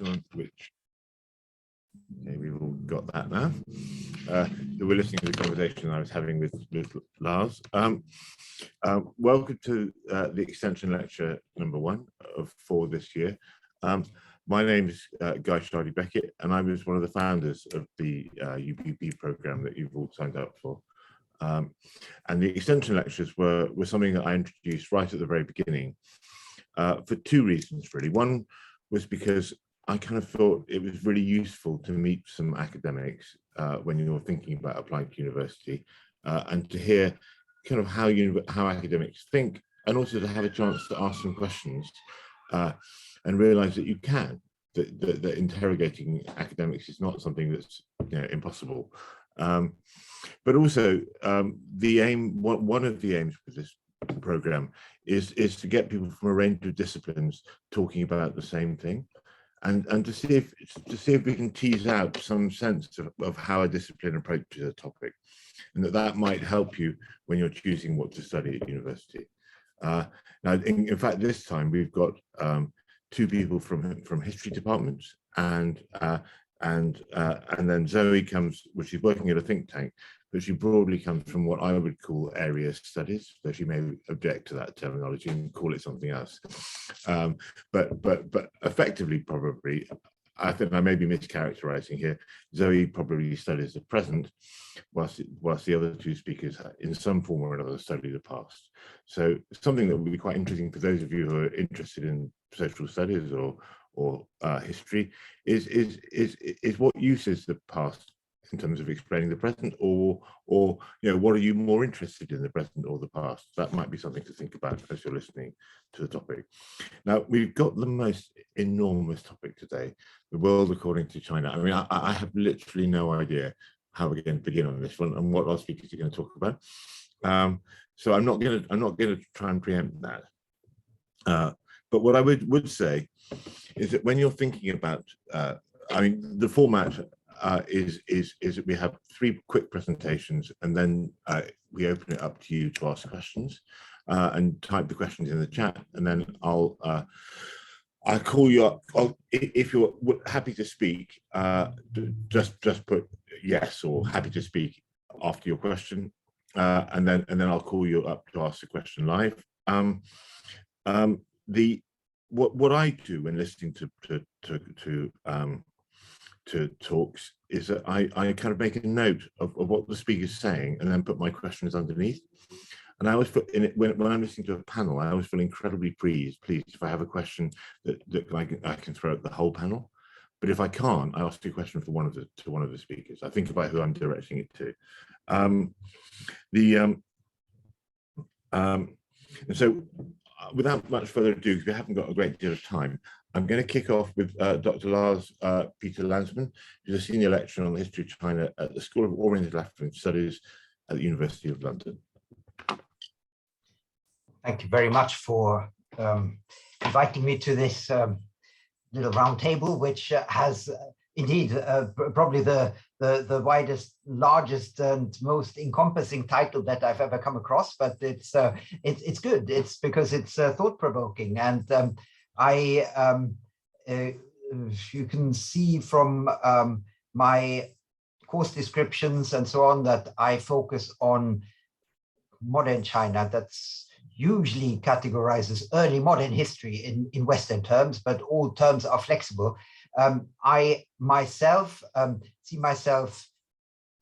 which, okay, we've all got that now. We're listening to the conversation I was having with Lars. Welcome to the extension lecture number 1 for this year. My name is Guy Shardy-Beckett, and I was one of the founders of the UPB program that you've all signed up for. And the extension lectures were something that I introduced right at the very beginning for 2 reasons, really. One was because I kind of thought it was really useful to meet some academics when you're thinking about applying to university, and to hear kind of how academics think, and also to have a chance to ask some questions and realize that you can, that interrogating academics is not something that's, you know, impossible. But also one of the aims with this program is to get people from a range of disciplines talking about the same thing, and to see if we can tease out some sense of how a discipline approaches a topic, and that might help you when you're choosing what to study at university. Now, in fact, this time we've got 2 people from history departments, and then Zoe comes, well, she's working at a think tank, but she broadly comes from what I would call area studies, though she may object to that terminology and call it something else. But effectively, probably, I think I may be mischaracterizing here. Zoe probably studies the present, whilst the other 2 speakers in some form or another study the past. So something that would be quite interesting for those of you who are interested in social studies or history is what use is the past in terms of explaining the present, or you know, what are you more interested in, the present or the past? That might be something to think about as you're listening to the topic. Now, we've got the most enormous topic today, the world according to China. I mean, I have literally no idea how we're going to begin on this one and what our speakers are going to talk about. So I'm not going to try and preempt that. But what I would say is that when you're thinking about, I mean, the format is that we have 3 quick presentations, and then we open it up to you to ask questions and type the questions in the chat, and then I'll call you up. If you're happy to speak, just put yes or happy to speak after your question, and then I'll call you up to ask the question live. What I do when listening to talks is that I kind of make a note of what the speaker's saying and then put my questions underneath. And I always put in it when I'm listening to a panel, I always feel incredibly pleased if I have a question that I can throw at the whole panel. But if I can't, I ask a question for one of the speakers. I think about who I'm directing it to. And so, without much further ado, because we haven't got a great deal of time, I'm going to kick off with Dr. Lars Peter Landsman, who's a senior lecturer on the history of China at the School of Oriental African Studies at the University of London. Thank you very much for inviting me to this little round table, which has indeed probably the widest, largest, and most encompassing title that I've ever come across. But it's good. It's because it's thought-provoking, and you can see from my course descriptions and so on that I focus on modern China. That's usually categorized as early modern history in Western terms, but all terms are flexible. I myself see myself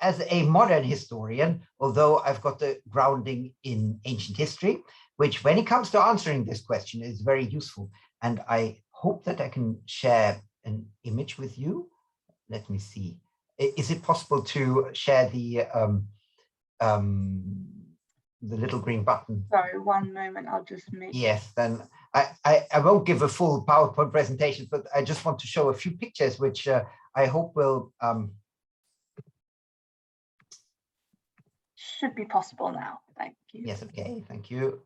as a modern historian, although I've got the grounding in ancient history, which when it comes to answering this question is very useful. And I hope that I can share an image with you. Let me see. Is it possible to share the little green button? Sorry, one moment, I'll just make... Yes, then I won't give a full PowerPoint presentation, but I just want to show a few pictures, which I hope will... Should be possible now, thank you. Yes, okay, thank you.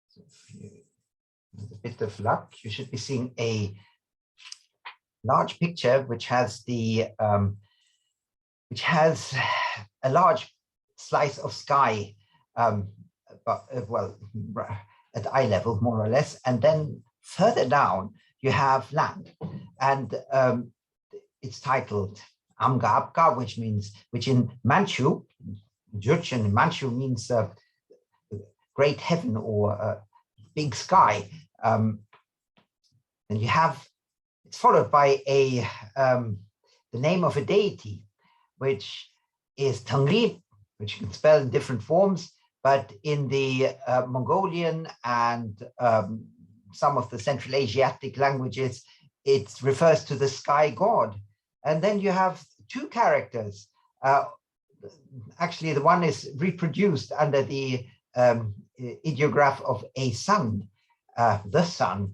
So with a bit of luck, you should be seeing a large picture which has a large slice of sky but well, at eye level, more or less. And then further down, you have land. And it's titled Amgaapka, which in Manchu, Jurchen in Manchu means great heaven or big sky. And you have, it's followed by a the name of a deity, which is Tengri, which you can spell in different forms, but in the Mongolian and some of the Central Asiatic languages, it refers to the sky god. And then you have two characters. Actually, the one is reproduced under the ideograph of a sun, the sun.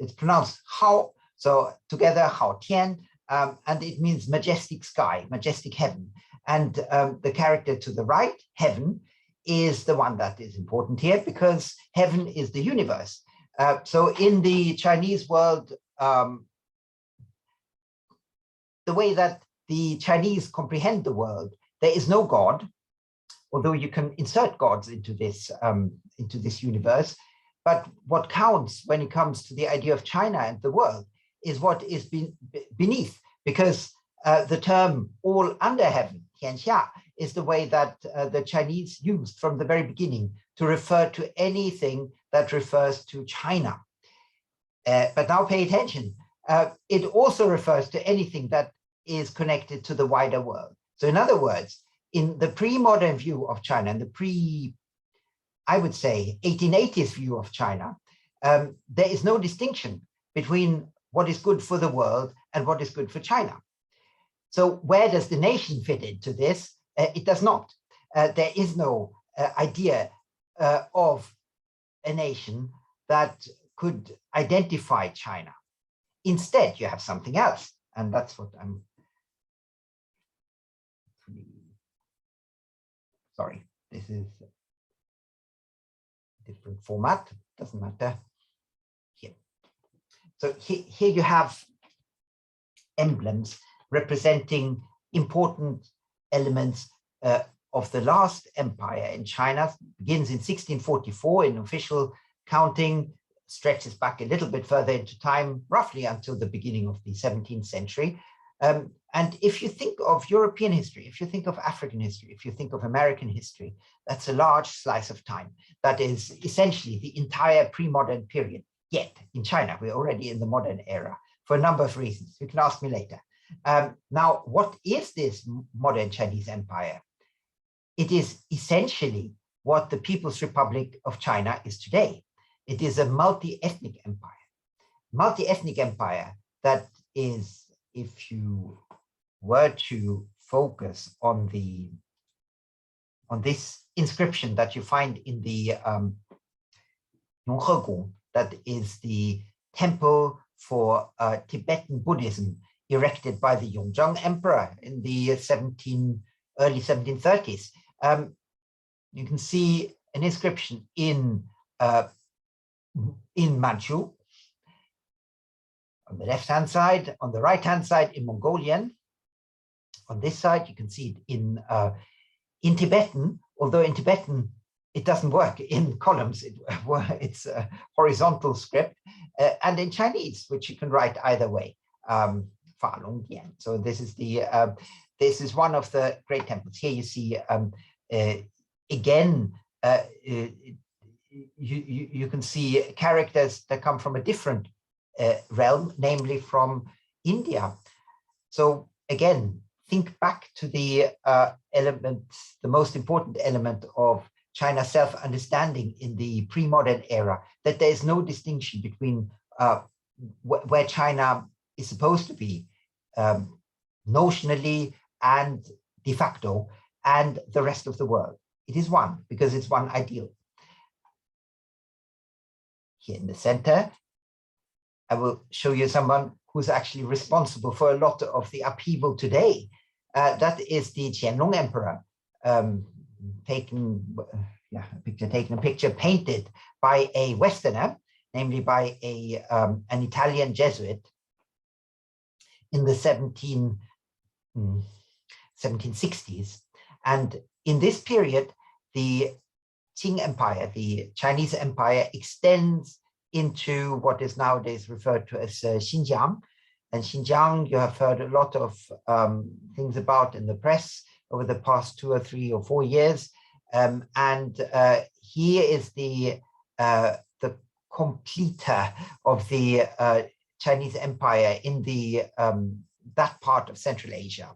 It's pronounced Hao, so together Hao Tian, and it means majestic sky, majestic heaven. And the character to the right, heaven, is the one that is important here because heaven is the universe. So in the Chinese world, the way that the Chinese comprehend the world, there is no God, although you can insert gods into this universe. But what counts when it comes to the idea of China and the world is what is beneath, because the term all under heaven, Tianxia, is the way that the Chinese used from the very beginning to refer to anything that refers to China. But now pay attention. It also refers to anything that is connected to the wider world. So in other words, in the pre-modern view of China and I would say, 1880s view of China, there is no distinction between what is good for the world and what is good for China. So where does the nation fit into this? It does not. There is no idea of a nation that could identify China. Instead, you have something else. And that's what I'm... Sorry, this is a different format. Doesn't matter. Here. So here you have emblems representing important elements of the last empire in China. Begins in 1644 in official counting, stretches back a little bit further into time, roughly until the beginning of the 17th century. And if you think of European history, if you think of African history, if you think of American history, that's a large slice of time. That is essentially the entire pre-modern period. Yet in China, we're already in the modern era for a number of reasons. You can ask me later. Now, what is this modern Chinese empire? It is essentially what the People's Republic of China is today. It is a multi-ethnic empire. Multi-ethnic empire that is, if you were to focus on this inscription that you find in the Yonghe, that is the temple for Tibetan Buddhism erected by the Yongzheng Emperor in the early 1730s. You can see an inscription in Manchu on the left-hand side, on the right-hand side in Mongolian. On this side, you can see it in Tibetan, although in Tibetan, it doesn't work in columns. It's a horizontal script, and in Chinese, which you can write either way. Fa Long Dian. So this is one of the great temples. Here you see again. You can see characters that come from a different realm, namely from India. So again, think back to the element, the most important element of China's self-understanding in the pre-modern era, that there is no distinction between where China is supposed to be notionally and de facto and the rest of the world. It is one, because it's one ideal. Here in the center, I will show you someone who's actually responsible for a lot of the upheaval today. That is the Qianlong Emperor, a picture painted by a Westerner, namely by an Italian Jesuit in the 1760s. And in this period, the Qing Empire, the Chinese Empire, extends into what is nowadays referred to as Xinjiang. And Xinjiang, you have heard a lot of things about in the press over the past 2 or 3 or 4 years. Here is the completer of the Chinese Empire in the that part of Central Asia.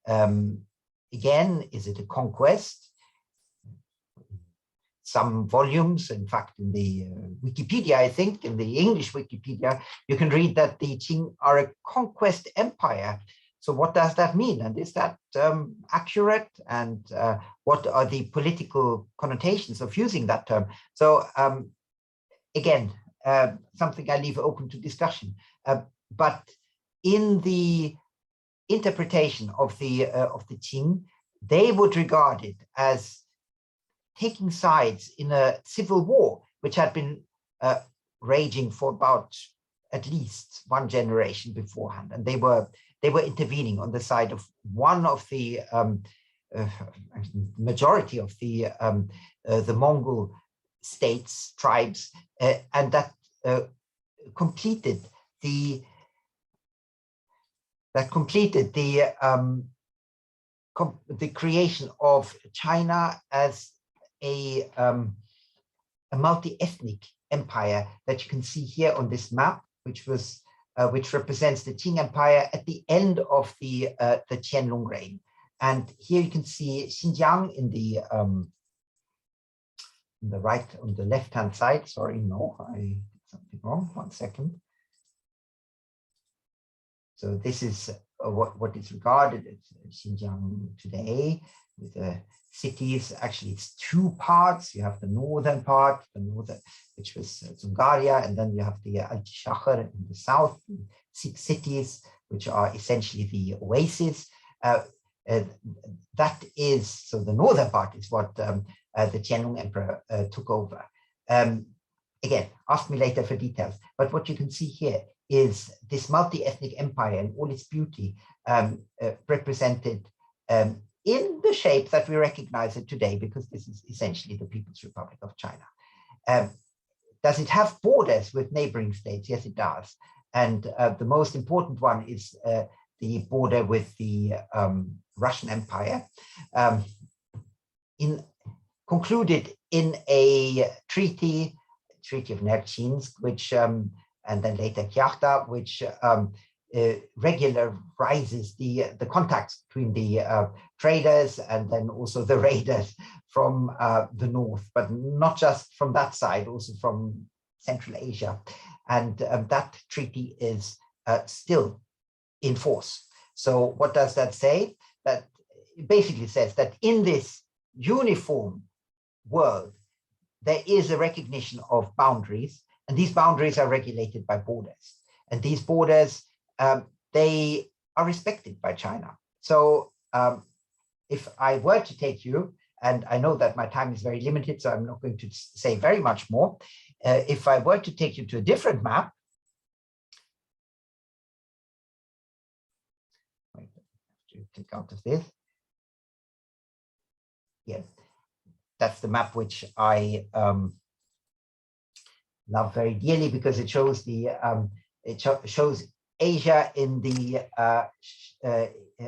Again, is it a conquest? Some volumes, in fact, in the Wikipedia, I think, in the English Wikipedia, you can read that the Qing are a conquest empire. So what does that mean? And is that accurate? And what are the political connotations of using that term? So again, something I leave open to discussion. But in the interpretation of the Qing, they would regard it as taking sides in a civil war, which had been raging for about at least 1 generation beforehand, and they were intervening on the side of one of the majority of the Mongol states, tribes, and that completed the creation of China as a multi-ethnic empire that you can see here on this map, which represents the Qing Empire at the end of the Qianlong reign. And here you can see Xinjiang in the right, on the left-hand side. Sorry, no, I did something wrong. 1 second. So this is what is regarded as Xinjiang today, with the cities. Actually, it's 2 parts. You have the northern part, which was Dzungaria, and then you have the Al-Shahar in the south, 6 cities, which are essentially the oases. That is, so the northern part is what the Qianlong Emperor took over. Again, ask me later for details. But what you can see here is this multi-ethnic empire in all its beauty, represented in the shape that we recognize it today, because this is essentially the People's Republic of China. Does it have borders with neighboring states? Yes, it does. And the most important one is the border with the Russian Empire, concluded in a treaty of Nerchinsk, which and then later Kyakhta, which regularizes the contacts between the traders and then also the raiders from the north, but not just from that side, also from Central Asia. And that treaty is still in force. So what does that say? That it basically says that in this uniform world, there is a recognition of boundaries, and these boundaries are regulated by borders. And these borders, they are respected by China. So if I were to take you, and I know that my time is very limited, so I'm not going to say very much more. If I were to take you to a different map, wait, I have to click out of this. Yes, that's the map which I love very dearly, because it shows the shows Asia in the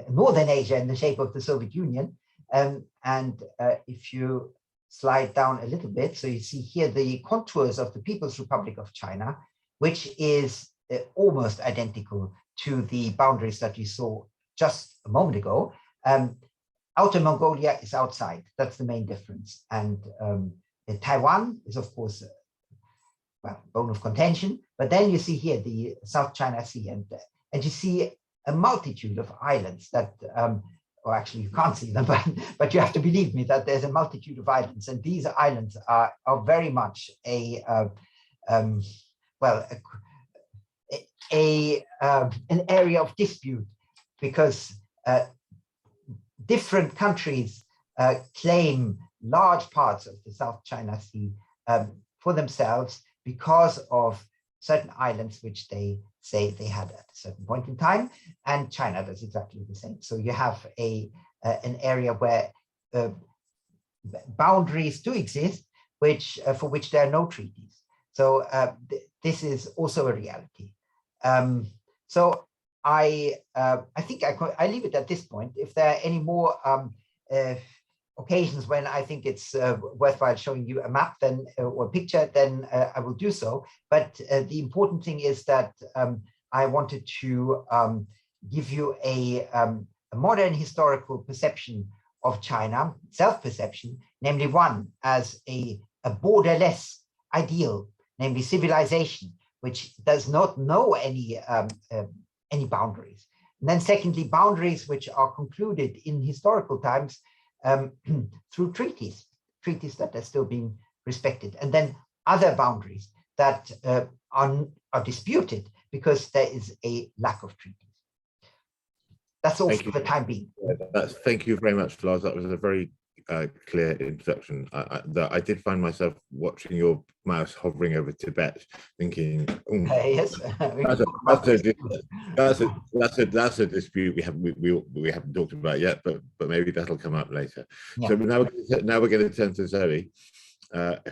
Northern Asia in the shape of the Soviet Union. And if you slide down a little bit, so you see here the contours of the People's Republic of China, which is almost identical to the boundaries that you saw just a moment ago. Outer Mongolia is outside. That's the main difference. And Taiwan is, of course, well, bone of contention. But then you see here the South China Sea, and you see a multitude of islands that, or actually you can't see them, but you have to believe me that there's a multitude of islands, and these islands are very much an area of dispute, because different countries claim large parts of the South China Sea for themselves because of certain islands which they say they had at a certain point in time, and China does exactly the same. So you have an area where boundaries do exist, which for which there are no treaties. So this is also a reality. So I think I leave it at this point. If there are any more occasions when I think it's worthwhile showing you a map, then or a picture, then I will do so. But the important thing is that I wanted to give you a modern historical perception of China, self-perception, namely one as a borderless ideal, namely civilization, which does not know any boundaries. And then secondly, boundaries which are concluded in historical times through treaties that are still being respected. And then other boundaries that are disputed because there is a lack of treaties. That's all for the time being. Thank you very much, Lars. That was a very clear introduction. I did find myself watching your mouse hovering over Tibet, thinking, yes, that's a dispute we haven't talked about yet, but maybe that'll come up later. Yeah. So now we're going to turn to Zoe,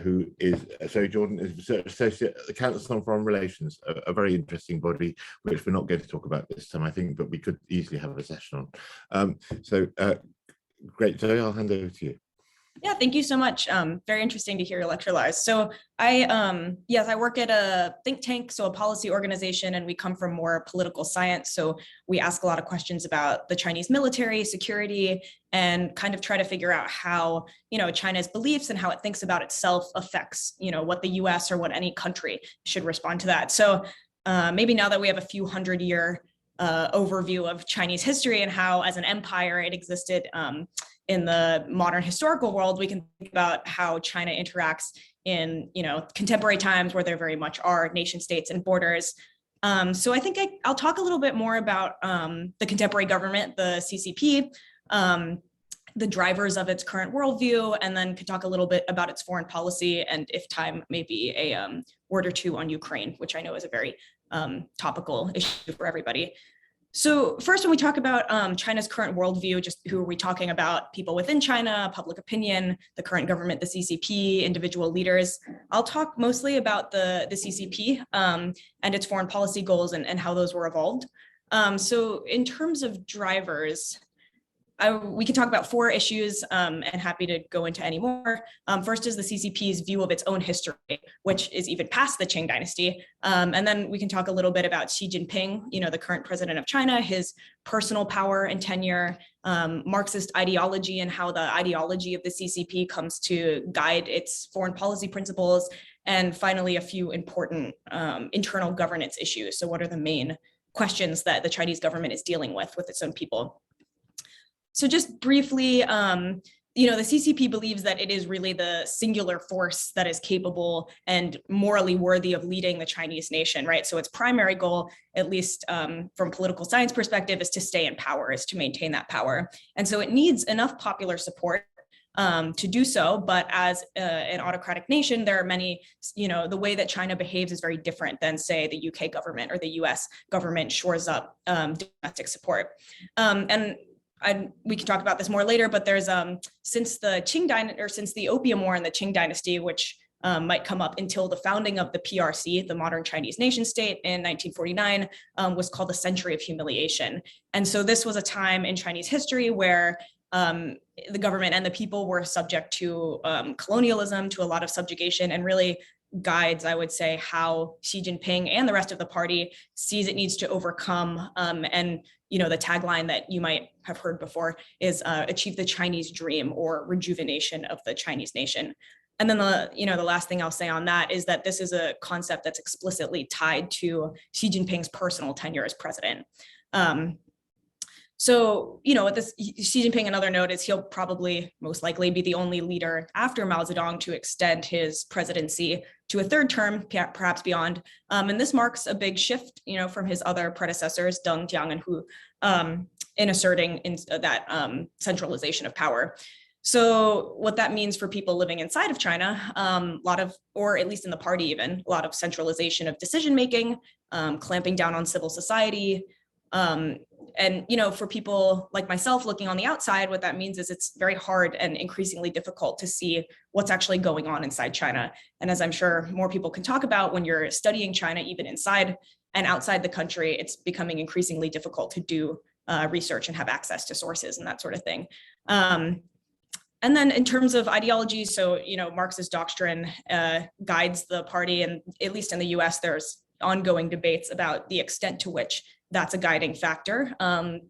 who is Zoe Jordan, is Research Associate at the Council on Foreign Relations, a very interesting body, which we're not going to talk about this time, I think, but we could easily have a session on. Great, Zoe, I'll hand over to you. Yeah, thank you so much. Very interesting to hear your lecture, Lars. So I work at a think tank, so a policy organization, and we come from more political science. So we ask a lot of questions about the Chinese military, security, and kind of try to figure out how, China's beliefs and how it thinks about itself affects, what the US or what any country should respond to that. So maybe now that we have a few 100-year overview of Chinese history and how as an empire it existed in the modern historical world, we can think about how China interacts in contemporary times where there very much are nation states and borders. So I think I'll talk a little bit more about the contemporary government, the CCP, the drivers of its current worldview, and then could talk a little bit about its foreign policy, and if time, maybe a word or two on Ukraine, which I know is a very topical issue for everybody. So first, when we talk about China's current worldview, just who are we talking about? People within China, public opinion, the current government, the CCP, individual leaders. I'll talk mostly about the CCP and its foreign policy goals and how those were evolved. So in terms of drivers, we can talk about 4 issues and happy to go into any more. First is the CCP's view of its own history, which is even past the Qing dynasty. And then we can talk a little bit about Xi Jinping, the current president of China, his personal power and tenure, Marxist ideology and how the ideology of the CCP comes to guide its foreign policy principles. And finally, a few important internal governance issues. So what are the main questions that the Chinese government is dealing with its own people? So just briefly, the CCP believes that it is really the singular force that is capable and morally worthy of leading the Chinese nation, right? So its primary goal, at least from political science perspective, is to stay in power, is to maintain that power. And so it needs enough popular support to do so. But as an autocratic nation, there are many, the way that China behaves is very different than, say, the UK government or the US government shores up domestic support. We can talk about this more later, but there's since the Opium War and the Qing dynasty, which might come up until the founding of the PRC, the modern Chinese nation state in 1949, was called the Century of Humiliation. And so this was a time in Chinese history where the government and the people were subject to colonialism, to a lot of subjugation, and really guides, I would say, how Xi Jinping and the rest of the party sees it needs to overcome. And the tagline that you might have heard before is achieve the Chinese dream, or rejuvenation of the Chinese nation. And then the last thing I'll say on that is that this is a concept that's explicitly tied to Xi Jinping's personal tenure as president. So, with this, Xi Jinping, another note is he'll probably most likely be the only leader after Mao Zedong to extend his presidency to a 3rd term, perhaps beyond. And this marks a big shift, from his other predecessors, Deng, Jiang, and Hu, in asserting that centralization of power. So what that means for people living inside of China, or at least in the party even, a lot of centralization of decision-making, clamping down on civil society, And, for people like myself looking on the outside, what that means is it's very hard and increasingly difficult to see what's actually going on inside China. And as I'm sure more people can talk about, when you're studying China, even inside and outside the country, it's becoming increasingly difficult to do research and have access to sources and that sort of thing. And then in terms of ideology, so, Marxist doctrine guides the party, and at least in the US, there's ongoing debates about the extent to which that's a guiding factor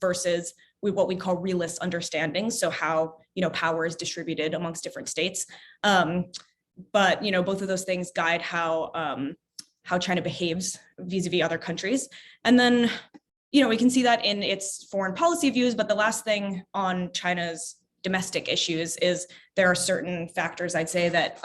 versus what we call realist understanding. So how, power is distributed amongst different states. But, both of those things guide how China behaves vis-a-vis other countries. And then, we can see that in its foreign policy views, but the last thing on China's domestic issues is there are certain factors, I'd say, that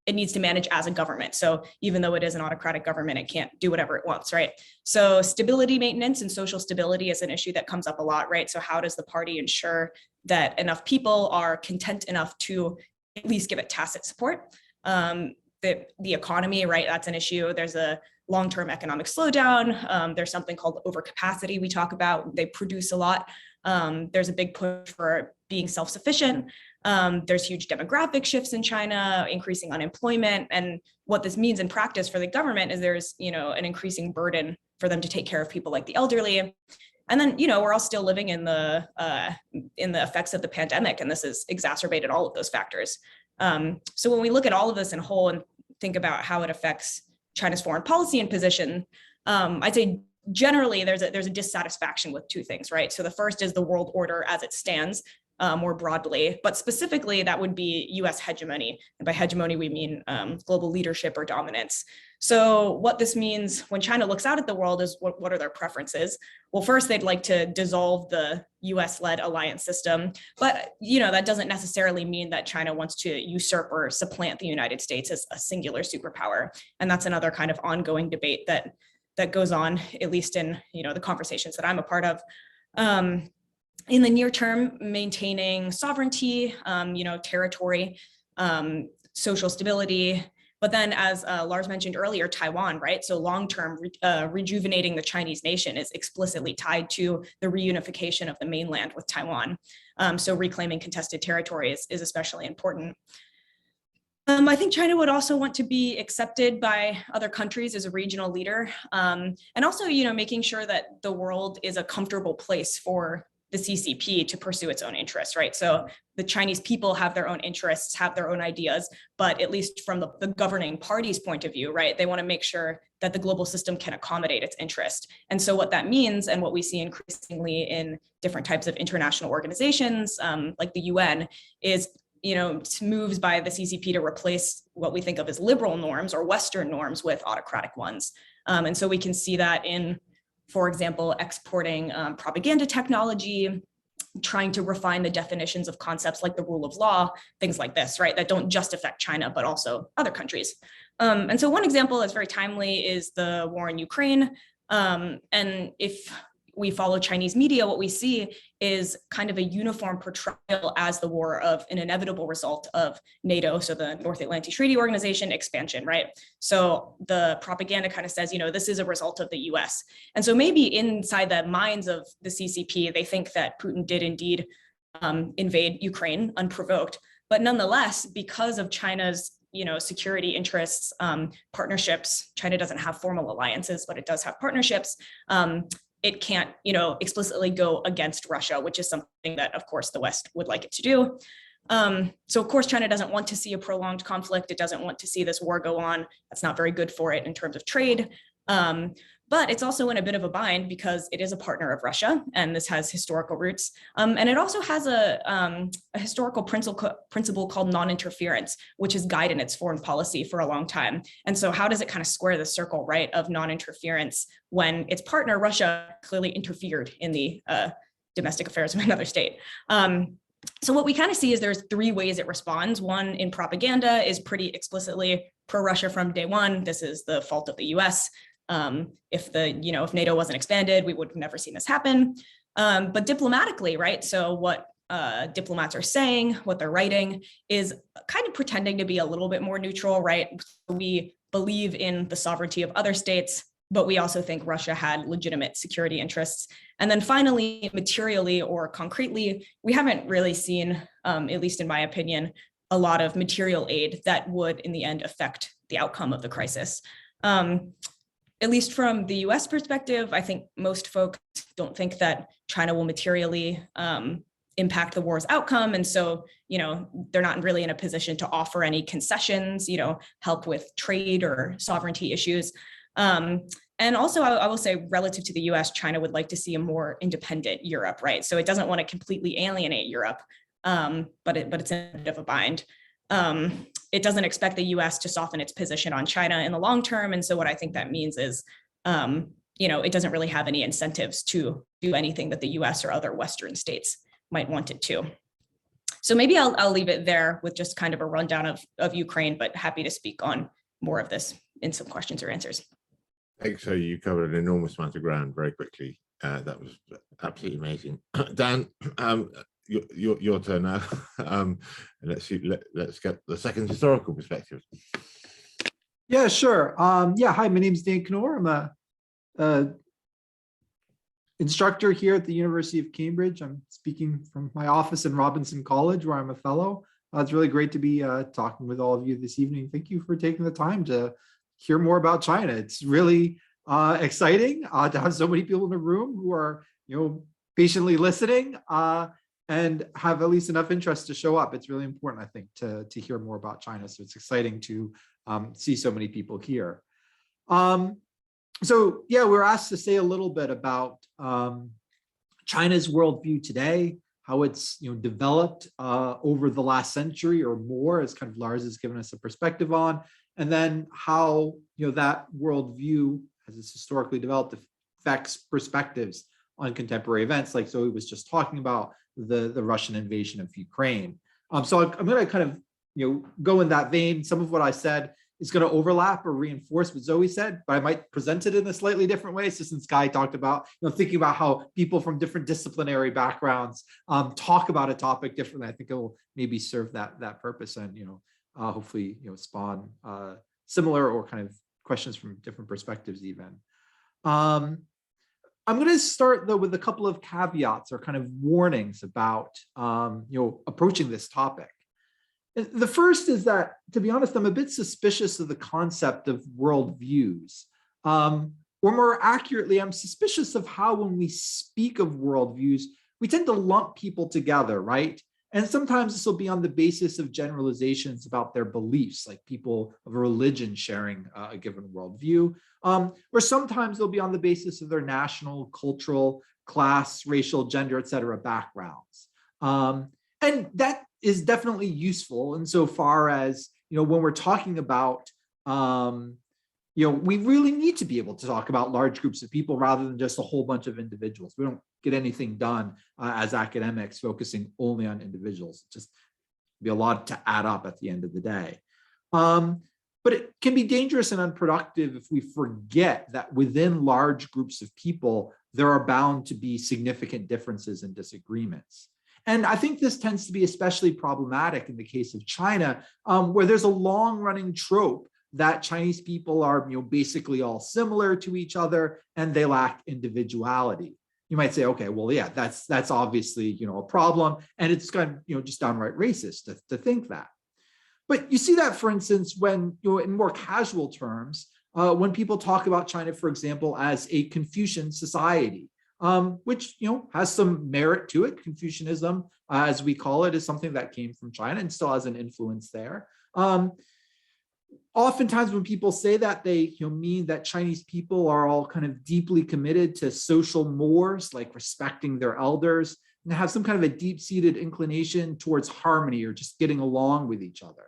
it needs to manage as a government. So even though it is an autocratic government, it can't do whatever it wants, right? So stability maintenance and social stability is an issue that comes up a lot, right? So how does the party ensure that enough people are content enough to at least give it tacit support? The economy, right? That's an issue. There's a long-term economic slowdown. There's something called overcapacity we talk about. They produce a lot. There's a big push for being self-sufficient. There's huge demographic shifts in China, increasing unemployment. And what this means in practice for the government is there's, an increasing burden for them to take care of people like the elderly. And then, we're all still living in the effects of the pandemic, and this has exacerbated all of those factors. So when we look at all of this in whole and think about how it affects China's foreign policy and position, I'd say generally there's a dissatisfaction with two things, right? So the first is the world order as it stands, more broadly, but specifically that would be US hegemony. And by hegemony, we mean global leadership or dominance. So what this means when China looks out at the world is what are their preferences? Well, first, they'd like to dissolve the US-led alliance system, but that doesn't necessarily mean that China wants to usurp or supplant the United States as a singular superpower. And that's another kind of ongoing debate that goes on, at least in the conversations that I'm a part of. In the near term, maintaining sovereignty, territory, social stability, but then as Lars mentioned earlier, Taiwan, right? So long-term rejuvenating the Chinese nation is explicitly tied to the reunification of the mainland with Taiwan. So reclaiming contested territories is especially important. I think China would also want to be accepted by other countries as a regional leader, and also, making sure that the world is a comfortable place for the CCP to pursue its own interests, right? So the Chinese people have their own interests, have their own ideas, but at least from the governing party's point of view, right, they want to make sure that the global system can accommodate its interest. And so what that means, and what we see increasingly in different types of international organizations, like the UN, is moves by the CCP to replace what we think of as liberal norms or Western norms with autocratic ones. And so we can see that in, for example, exporting propaganda technology, trying to refine the definitions of concepts like the rule of law, things like this, right, that don't just affect China, but also other countries. And so one example that's very timely is the war in Ukraine. And if we follow Chinese media, what we see is kind of a uniform portrayal as the war of an inevitable result of NATO, so the North Atlantic Treaty Organization expansion, right? So the propaganda kind of says, this is a result of the US. And so maybe inside the minds of the CCP, they think that Putin did indeed invade Ukraine unprovoked. But nonetheless, because of China's security interests, partnerships, China doesn't have formal alliances, but it does have partnerships. It can't, explicitly go against Russia, which is something that, of course, the West would like it to do. So, of course, China doesn't want to see a prolonged conflict. It doesn't want to see this war go on. That's not very good for it in terms of trade. But it's also in a bit of a bind because it is a partner of Russia, and this has historical roots. And it also has a historical principle called non-interference, which has guided its foreign policy for a long time. And so how does it kind of square the circle, right, of non-interference when its partner, Russia, clearly interfered in the domestic affairs of another state? So what we kind of see is there's three ways it responds. One, in propaganda, is pretty explicitly pro-Russia from day one. This is the fault of the US. If NATO wasn't expanded, we would have never seen this happen. But diplomatically, right? So what diplomats are saying, what they're writing, is kind of pretending to be a little bit more neutral, right? We believe in the sovereignty of other states. but we also think Russia had legitimate security interests. And then finally, materially or concretely, we haven't really seen, at least in my opinion, a lot of material aid that would in the end affect the outcome of the crisis. At least from the US perspective, I think most folks don't think that China will materially impact the war's outcome. And so, they're not really in a position to offer any concessions, help with trade or sovereignty issues. And also, I will say, relative to the US, China would like to see a more independent Europe, right? So it doesn't want to completely alienate Europe, but it's in a bit of a bind. It doesn't expect the US to soften its position on China in the long term. And so what I think that means is, it doesn't really have any incentives to do anything that the US or other Western states might want it to. So maybe I'll leave it there with just kind of a rundown of Ukraine, but happy to speak on more of this in some questions or answers. Thanks. So you covered an enormous amount of ground very quickly. That was absolutely amazing. Dan, your turn now. Let's get the second historical perspective. Yeah, sure. Yeah, hi, my name is Dan Knorr. I'm a instructor here at the University of Cambridge. I'm speaking from my office in Robinson College, where I'm a fellow. It's really great to be talking with all of you this evening. Thank you for taking the time to hear more about China. It's really exciting to have so many people in the room who are, patiently listening and have at least enough interest to show up. It's really important, I think, to hear more about China. So it's exciting to see so many people here. So yeah, we're asked to say a little bit about China's worldview today, how it's developed over the last century or more, as kind of Lars has given us a perspective on, and then how that worldview, as it's historically developed, affects perspectives on contemporary events, like Zoe was just talking about the Russian invasion of Ukraine. So I'm going to kind of go in that vein. Some of what I said is going to overlap or reinforce what Zoe said, but I might present it in a slightly different way. So since Guy talked about thinking about how people from different disciplinary backgrounds talk about a topic differently, I think it will maybe serve that purpose and hopefully spawn similar or kind of questions from different perspectives even. I'm going to start though with a couple of caveats or kind of warnings about approaching this topic. The first is that, to be honest, I'm a bit suspicious of the concept of worldviews. Or more accurately, I'm suspicious of how when we speak of worldviews, we tend to lump people together, right? And sometimes this will be on the basis of generalizations about their beliefs, like people of a religion sharing a given worldview, or sometimes they'll be on the basis of their national, cultural, class, racial, gender, et cetera, backgrounds. And that is definitely useful insofar as, when we're talking about, we really need to be able to talk about large groups of people rather than just a whole bunch of individuals. We don't get anything done as academics focusing only on individuals. It just be a lot to add up at the end of the day. But it can be dangerous and unproductive if we forget that within large groups of people, there are bound to be significant differences and disagreements. And I think this tends to be especially problematic in the case of China, where there's a long-running trope that Chinese people are basically all similar to each other and they lack individuality. You might say, okay, well, yeah, that's obviously a problem, and it's kind of just downright racist to think that. But you see that, for instance, when in more casual terms, when people talk about China, for example, as a Confucian society, which has some merit to it. Confucianism, as we call it, is something that came from China and still has an influence there. Oftentimes when people say that, they mean that Chinese people are all kind of deeply committed to social mores, like respecting their elders, and have some kind of a deep-seated inclination towards harmony or just getting along with each other.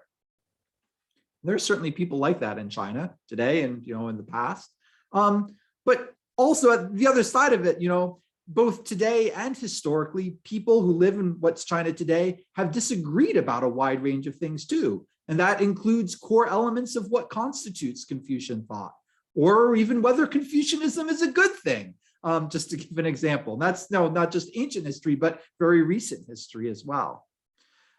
There are certainly people like that in China today and in the past. But also at the other side of it, both today and historically, people who live in what's China today have disagreed about a wide range of things too. And that includes core elements of what constitutes Confucian thought, or even whether Confucianism is a good thing, just to give an example. And that's not just ancient history, but very recent history as well.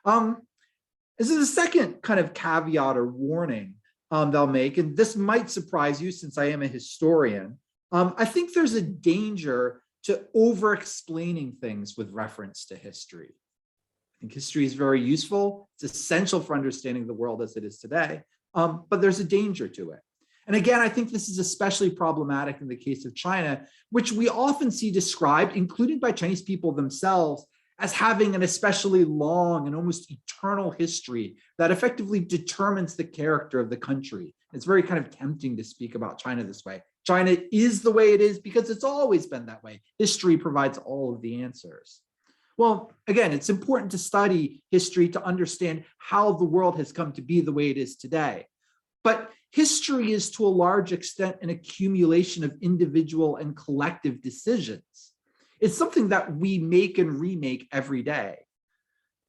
This is a second kind of caveat or warning. they'll make, and this might surprise you since I am a historian. I think there's a danger to over-explaining things with reference to history. I think history is very useful. It's essential for understanding the world as it is today, but there's a danger to it. And again, I think this is especially problematic in the case of China, which we often see described, including by Chinese people themselves, as having an especially long and almost eternal history that effectively determines the character of the country. It's very kind of tempting to speak about China this way. China is the way it is because it's always been that way. History provides all of the answers. Well, again, it's important to study history to understand how the world has come to be the way it is today. But history is to a large extent an accumulation of individual and collective decisions. It's something that we make and remake every day.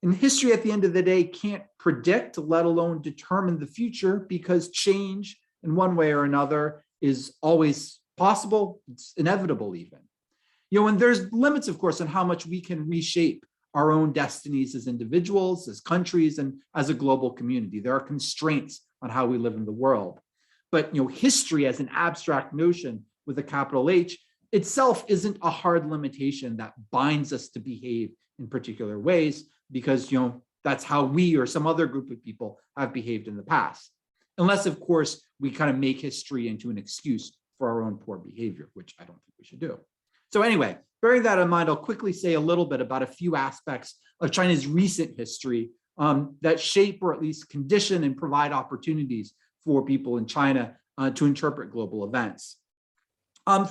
And history at the end of the day can't predict, let alone determine the future, because change in one way or another is always possible. It's inevitable even. And there's limits, of course, on how much we can reshape our own destinies as individuals, as countries, and as a global community. There are constraints on how we live in the world. But history as an abstract notion with a capital H itself isn't a hard limitation that binds us to behave in particular ways, because that's how we or some other group of people have behaved in the past. Unless, of course, we kind of make history into an excuse for our own poor behavior, which I don't think we should do. So anyway, bearing that in mind, I'll quickly say a little bit about a few aspects of China's recent history that shape or at least condition and provide opportunities for people in China to interpret global events.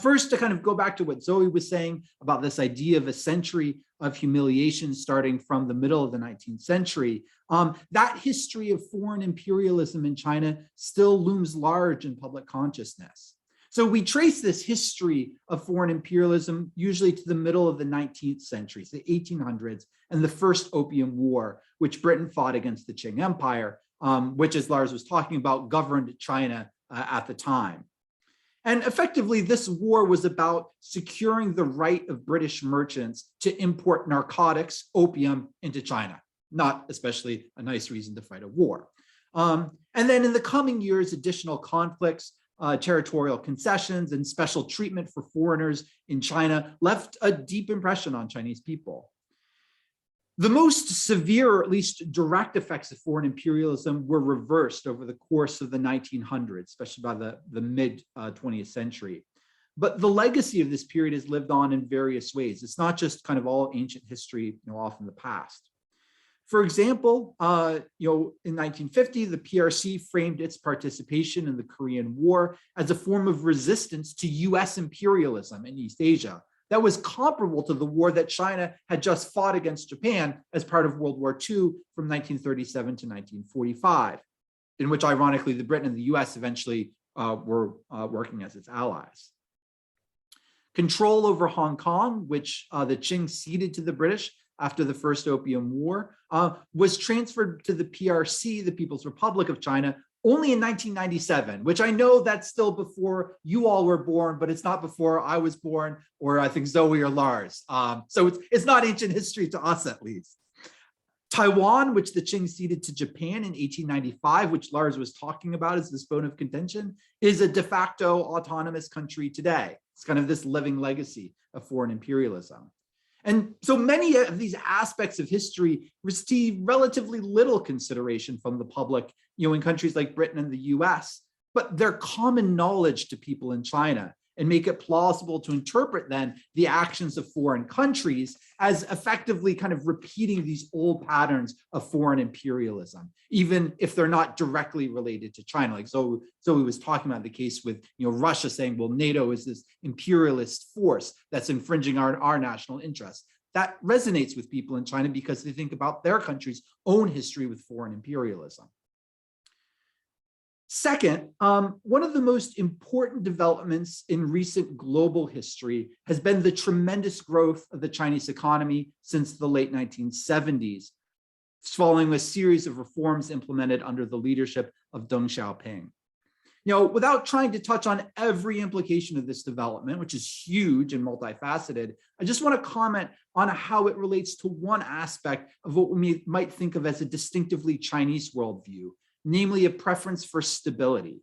First, to kind of go back to what Zoe was saying about this idea of a century of humiliation starting from the middle of the 19th century, that history of foreign imperialism in China still looms large in public consciousness. So we trace this history of foreign imperialism usually to the middle of the 19th century, the 1800s, and the First Opium War, which Britain fought against the Qing Empire, which, as Lars was talking about, governed China at the time. And effectively, this war was about securing the right of British merchants to import narcotics, opium, into China. Not especially a nice reason to fight a war. And then in the coming years, additional conflicts, territorial concessions, and special treatment for foreigners in China left a deep impression on Chinese people. The most severe, or at least direct effects of foreign imperialism were reversed over the course of the 1900s, especially by the mid 20th century. But the legacy of this period has lived on in various ways. It's not just kind of all ancient history, off in the past. For example, in 1950, the PRC framed its participation in the Korean War as a form of resistance to US imperialism in East Asia that was comparable to the war that China had just fought against Japan as part of World War II from 1937 to 1945, in which, ironically, the Britain and the US eventually were working as its allies. Control over Hong Kong, which the Qing ceded to the British after the First Opium War, was transferred to the PRC, the People's Republic of China, only in 1997, which I know that's still before you all were born, but it's not before I was born, or I think Zoe or Lars. So it's not ancient history to us, at least. Taiwan, which the Qing ceded to Japan in 1895, which Lars was talking about as this bone of contention, is a de facto autonomous country today. It's kind of this living legacy of foreign imperialism. And so many of these aspects of history receive relatively little consideration from the public, in countries like Britain and the US, but they're common knowledge to people in China and make it plausible to interpret then the actions of foreign countries as effectively kind of repeating these old patterns of foreign imperialism, even if they're not directly related to China. Like Zoe was talking about the case with Russia saying, well, NATO is this imperialist force that's infringing our national interests. That resonates with people in China because they think about their country's own history with foreign imperialism. Second, one of the most important developments in recent global history has been the tremendous growth of the Chinese economy since the late 1970s, following a series of reforms implemented under the leadership of Deng Xiaoping. Without trying to touch on every implication of this development, which is huge and multifaceted, I just want to comment on how it relates to one aspect of what we might think of as a distinctively Chinese worldview, namely a preference for stability.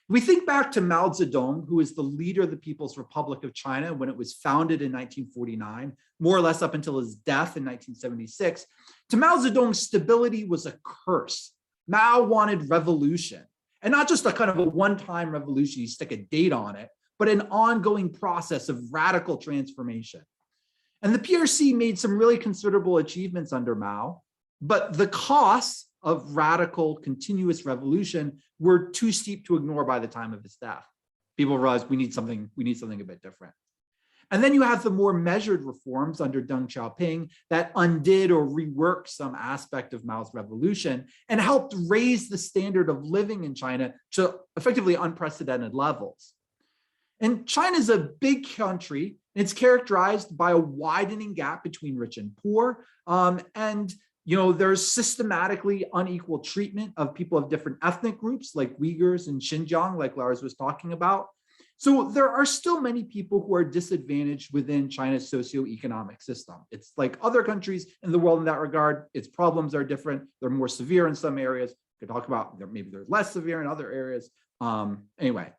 We think back to Mao Zedong, who is the leader of the People's Republic of China when it was founded in 1949, more or less up until his death in 1976. To Mao Zedong, stability was a curse. Mao wanted revolution, and not just a kind of a one-time revolution, you stick a date on it, but an ongoing process of radical transformation. And the PRC made some really considerable achievements under Mao, but the costs of radical continuous revolution were too steep to ignore by the time of his death. People realized we need something a bit different. And then you have the more measured reforms under Deng Xiaoping that undid or reworked some aspect of Mao's revolution and helped raise the standard of living in China to effectively unprecedented levels. And China is a big country. It's characterized by a widening gap between rich and poor. There's systematically unequal treatment of people of different ethnic groups like Uyghurs and Xinjiang, like Lars was talking about. So there are still many people who are disadvantaged within China's socioeconomic system. It's like other countries in the world in that regard. Its problems are different. They're more severe in some areas. We could talk about maybe they're less severe in other areas. Anyway,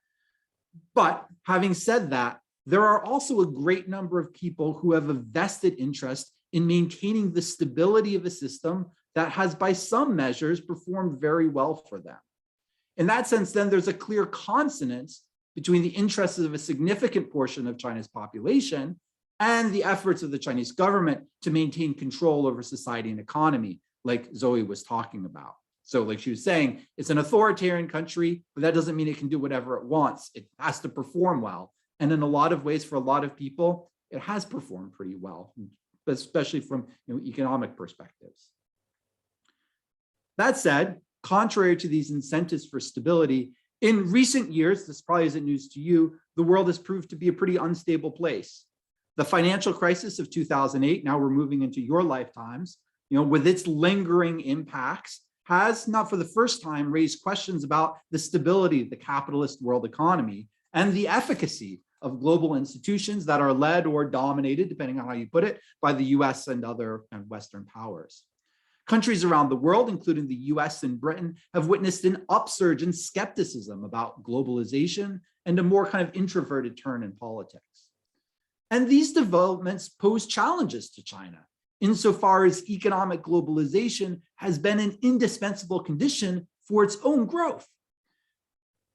but having said that, there are also a great number of people who have a vested interest in maintaining the stability of a system that has, by some measures, performed very well for them. In that sense, then there's a clear consonance between the interests of a significant portion of China's population and the efforts of the Chinese government to maintain control over society and economy, like Zoe was talking about. So like she was saying, it's an authoritarian country, but that doesn't mean it can do whatever it wants. It has to perform well. And in a lot of ways, for a lot of people, it has performed pretty well, especially from economic perspectives. That said, contrary to these incentives for stability, in recent years, this probably isn't news to you, the world has proved to be a pretty unstable place. The financial crisis of 2008, now we're moving into your lifetimes, with its lingering impacts, has not for the first time raised questions about the stability of the capitalist world economy and the efficacy of global institutions that are led or dominated, depending on how you put it, by the US and other Western powers. Countries around the world, including the US and Britain, have witnessed an upsurge in skepticism about globalization and a more kind of introverted turn in politics. And these developments pose challenges to China, insofar as economic globalization has been an indispensable condition for its own growth.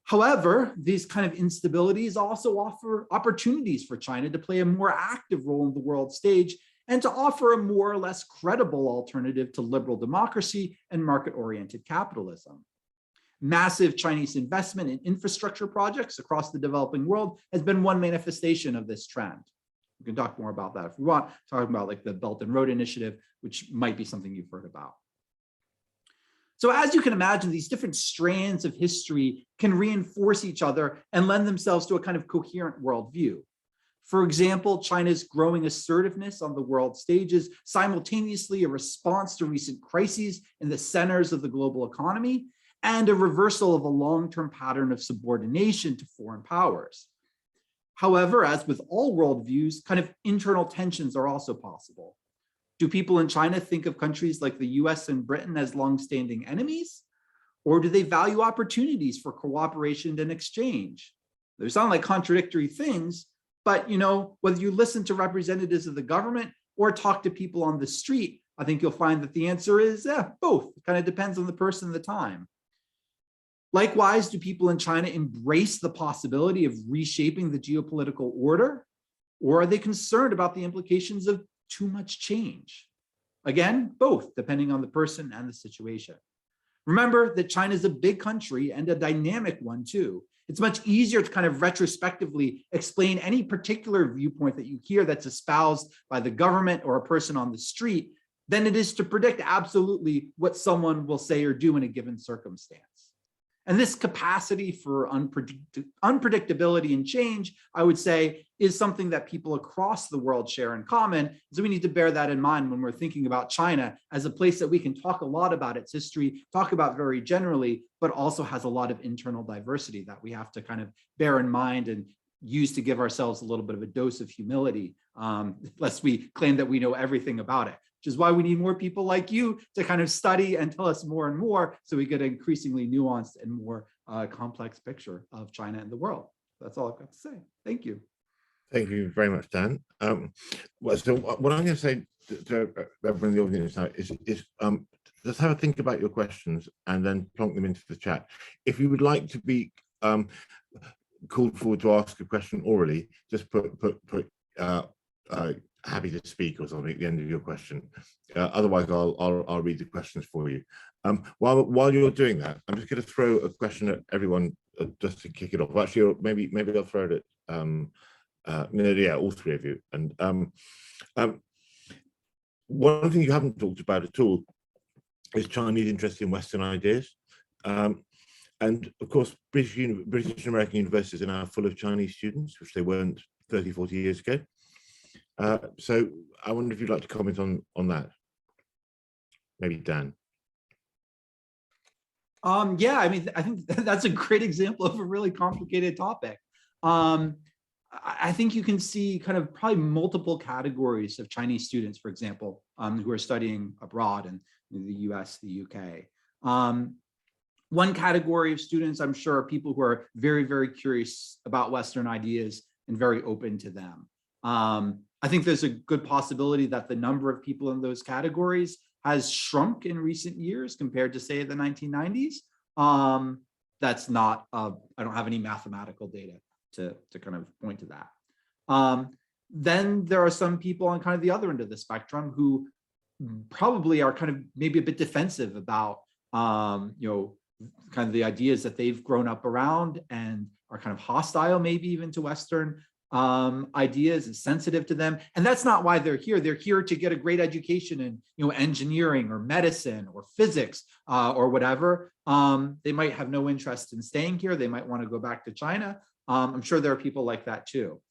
However, these kind of instabilities also offer opportunities for China to play a more active role in the world stage and to offer a more or less credible alternative to liberal democracy and market-oriented capitalism. Massive Chinese investment in infrastructure projects across the developing world has been one manifestation of this trend. We can talk more about that if we want, talking about like the Belt and Road Initiative, which might be something you've heard about. So as you can imagine, these different strands of history can reinforce each other and lend themselves to a kind of coherent worldview. For example, China's growing assertiveness on the world stage is simultaneously a response to recent crises in the centers of the global economy and a reversal of a long-term pattern of subordination to foreign powers. However, as with all worldviews, kind of internal tensions are also possible. Do people in China think of countries like the US and Britain as longstanding enemies? Or do they value opportunities for cooperation and exchange? They sound like contradictory things, but whether you listen to representatives of the government or talk to people on the street, I think you'll find that the answer is both. It kind of depends on the person and the time. Likewise, do people in China embrace the possibility of reshaping the geopolitical order? Or are they concerned about the implications of too much change? Again, both, depending on the person and the situation. Remember that China is a big country and a dynamic one too. It's much easier to kind of retrospectively explain any particular viewpoint that you hear that's espoused by the government or a person on the street than it is to predict absolutely what someone will say or do in a given circumstance. And this capacity for unpredictability and change, I would say, is something that people across the world share in common. So we need to bear that in mind when we're thinking about China as a place that we can talk a lot about its history, talk about very generally, but also has a lot of internal diversity that we have to kind of bear in mind and use to give ourselves a little bit of a dose of humility, lest we claim that we know everything about it. which is why we need more people like you to kind of study and tell us more and more so we get an increasingly nuanced and more complex picture of China and the world. That's all I've got to say. Thank you. Thank you very much, Dan. So what I'm going to say to everyone in the audience now is just have a think about your questions and then plonk them into the chat. If you would like to be called forward to ask a question orally, just put happy to speak or something at the end of your question. Otherwise, I'll read the questions for you. While you're doing that, I'm just going to throw a question at everyone just to kick it off. Actually, maybe I'll throw it at yeah, all three of you. And one thing you haven't talked about at all is Chinese interest in Western ideas. And of course, British and American universities are now full of Chinese students, which they weren't 30, 40 years ago. So I wonder if you'd like to comment on that. Maybe Dan. Yeah, I mean, I think that's a great example of a really complicated topic. I think you can see kind of probably multiple categories of Chinese students, for example, who are studying abroad in the US, the UK. One category of students, I'm sure, are people who are very, very curious about Western ideas and very open to them. I think there's a good possibility that the number of people in those categories has shrunk in recent years compared to, say, the 1990s. That's not, I don't have any mathematical data to kind of point to that. Then there are some people on kind of the other end of the spectrum who probably are kind of maybe a bit defensive about, you know, kind of the ideas that they've grown up around and are kind of hostile maybe even to Western ideas and sensitive to them. And that's not why they're here. They're here to get a great education in, you know, engineering or medicine or physics or whatever. They might have no interest in staying here. They might want to go back to China. I'm sure there are people like that too.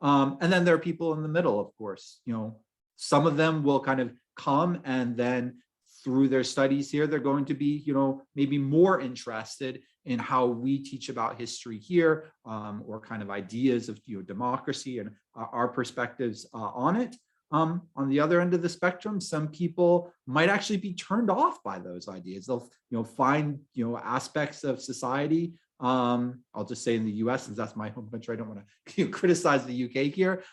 And then there are people in the middle, of course. You know, some of them will kind of come and then through their studies here, they're going to be, you know, maybe more interested in how we teach about history here, or kind of ideas of, you know, democracy and our perspectives on it. On the other end of the spectrum, some people might actually be turned off by those ideas. They'll, you know, find, you know, aspects of society. I'll just say in the US, since that's my home country, I don't want to criticize the UK here,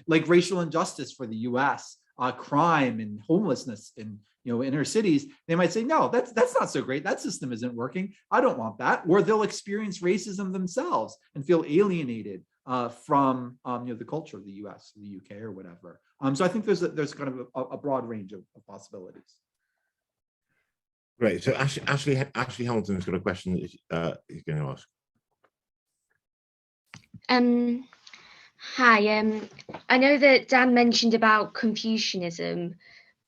like racial injustice for the US, crime and homelessness in, you know, inner cities. They might say, no, that's not so great. That system isn't working. I don't want that. Or they'll experience racism themselves and feel alienated from you know, the culture of the US, the UK, or whatever. So I think there's kind of a broad range of possibilities. Great. So Ashley Hamilton's got a question that he's going to ask. Hi. I know that Dan mentioned about Confucianism,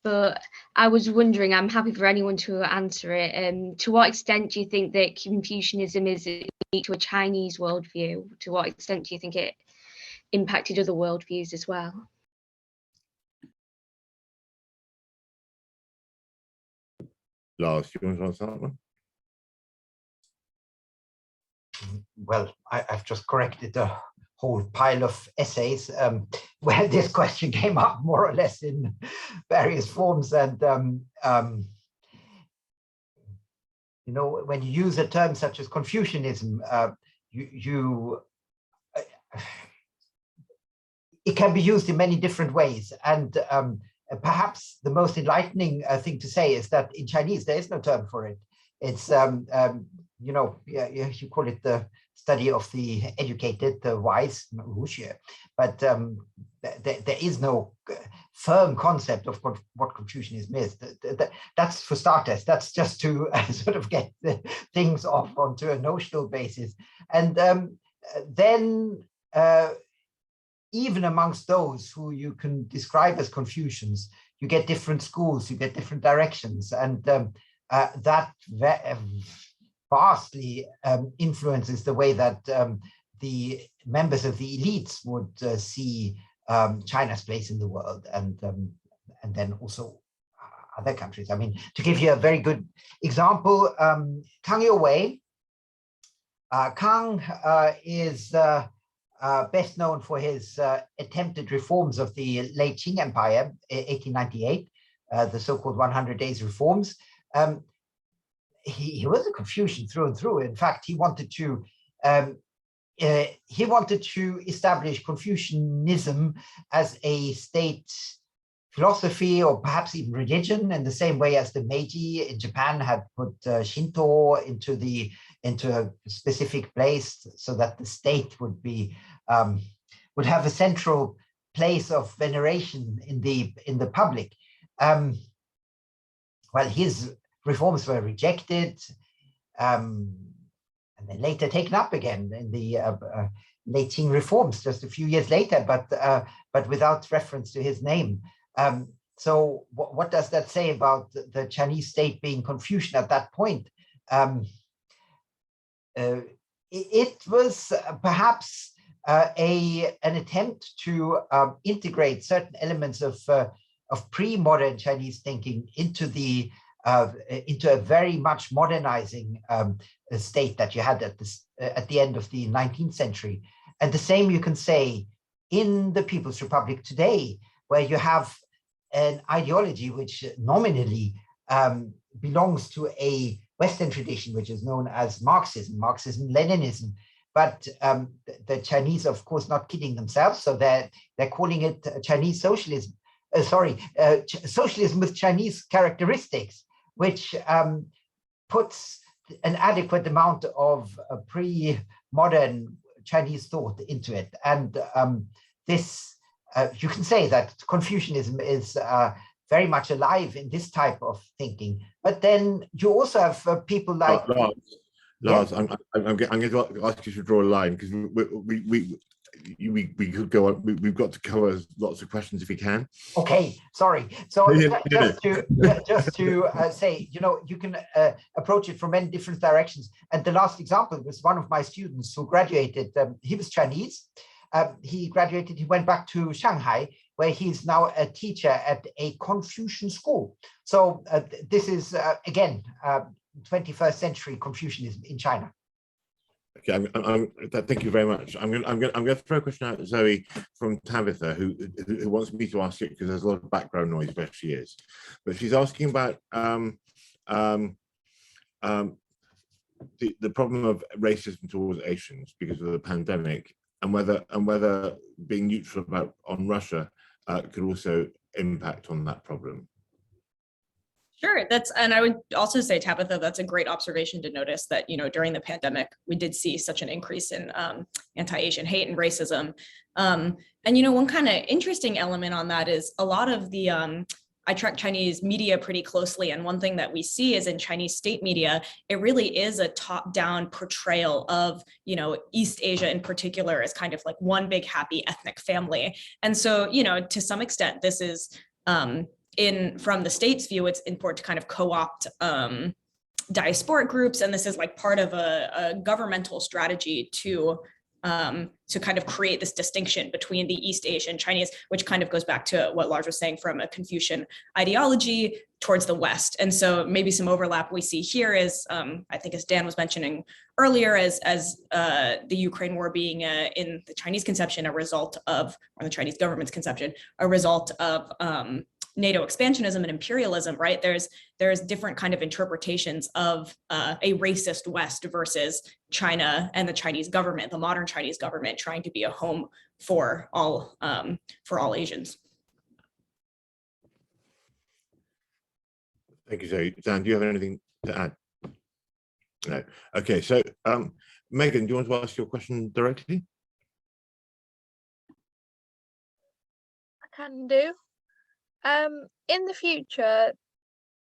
but I was wondering, I'm happy for anyone to answer it. To what extent do you think that Confucianism is unique to a Chinese worldview? To what extent do you think it impacted other worldviews as well? Lars, do you want to answer that one? Well, I've just corrected the whole pile of essays where this question came up more or less in various forms. And, you know, when you use a term such as Confucianism, it can be used in many different ways. And perhaps the most enlightening thing to say is that in Chinese, there is no term for it. It's, you know, you call it the study of the educated, the wise, but there is no firm concept of what Confucianism is. That's for starters. That's just to sort of get the things off onto a notional basis. And then even amongst those who you can describe as Confucians, you get different schools, you get different directions, and that vastly influences the way that the members of the elites would see China's place in the world, and then also other countries. I mean, to give you a very good example, Kang Youwei. Kang is best known for his attempted reforms of the late Qing Empire, 1898. the so-called 100 days reforms. He was a Confucian through and through. In fact, he wanted to establish Confucianism as a state philosophy, or perhaps even religion, in the same way as the Meiji in Japan had put Shinto into a specific place, so that the state would have a central place of veneration in the public. Well, his reforms were rejected, and then later taken up again in the late Qing reforms just a few years later, but without reference to his name. So what does that say about the Chinese state being Confucian at that point? It was perhaps an attempt to integrate certain elements of pre-modern Chinese thinking into a very much modernizing state that you had at the end of the 19th century. And the same you can say in the People's Republic today, where you have an ideology which nominally belongs to a Western tradition, which is known as Marxism-Leninism. But the Chinese, of course, not kidding themselves, so they're calling it Chinese socialism. Socialism with Chinese characteristics, which puts an adequate amount of pre-modern Chinese thought into it. And this, you can say that Confucianism is very much alive in this type of thinking. But then you also have people like... Lars, I'm going to ask you to draw a line, because we could go on. We've got to cover lots of questions if we can. Okay, sorry. So just to say, you can approach it from many different directions. And the last example was one of my students who graduated. He was Chinese. He graduated. He went back to Shanghai, where he's now a teacher at a Confucian school. So this is again 21st century Confucianism in China. Okay, thank you very much. I'm going to throw a question out to Zoe from Tabitha, who wants me to ask it because there's a lot of background noise where she is. But she's asking about the problem of racism towards Asians because of the pandemic, and whether being neutral on Russia could also impact on that problem. Sure, and I would also say, Tabitha, that's a great observation to notice that, during the pandemic, we did see such an increase in anti-Asian hate and racism. And, one kind of interesting element on that is a lot of the, I track Chinese media pretty closely. And one thing that we see is in Chinese state media, it really is a top-down portrayal of, East Asia in particular as kind of like one big happy ethnic family. And so, to some extent, this is, from the state's view, it's important to kind of co-opt diasporic groups, and this is like part of a governmental strategy to kind of create this distinction between the East Asian Chinese, which kind of goes back to what Lars was saying, from a Confucian ideology towards the West. And so maybe some overlap we see here is, I think as Dan was mentioning earlier, as the Ukraine war being in the Chinese conception, a result of, or the Chinese government's conception, a result of NATO expansionism and imperialism, right? There's different kind of interpretations of a racist West versus China and the Chinese government, the modern Chinese government, trying to be a home for all Asians. Thank you, Zoe. Dan, do you have anything to add? No. Okay, so Megan, do you want to ask your question directly? I can do. In the future,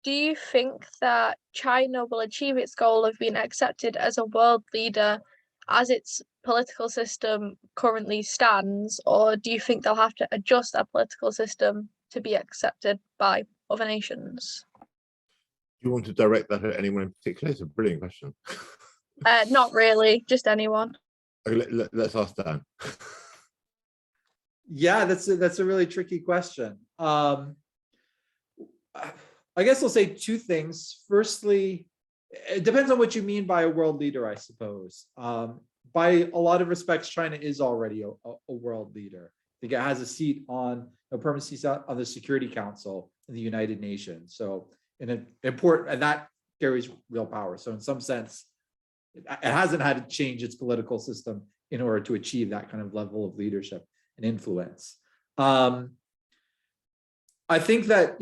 do you think that China will achieve its goal of being accepted as a world leader as its political system currently stands, or do you think they'll have to adjust their political system to be accepted by other nations? Do you want to direct that at anyone in particular? It's a brilliant question. Not really, just anyone. Okay, let's ask Dan. Yeah, that's a really tricky question. I guess I'll say two things. Firstly, it depends on what you mean by a world leader, I suppose. By a lot of respects, China is already a world leader. I think it has a seat on a permanent seat on the Security Council. I in the United Nations. So in an important, and that carries real power. So in some sense, it hasn't had to change its political system in order to achieve that kind of level of leadership and influence. I think that,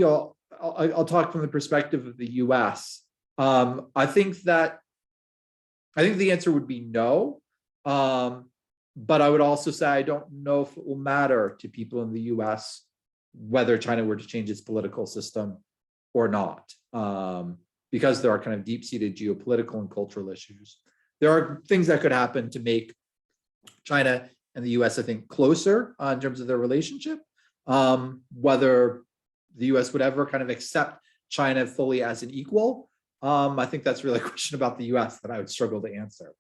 I'll talk from the perspective of the US. I think the answer would be no. But I would also say, I don't know if it will matter to people in the US whether China were to change its political system or not, because there are kind of deep-seated geopolitical and cultural issues. There are things that could happen to make China and the US, I think, closer in terms of their relationship. Whether the US would ever kind of accept China fully as an equal, I think that's really a question about the US that I would struggle to answer.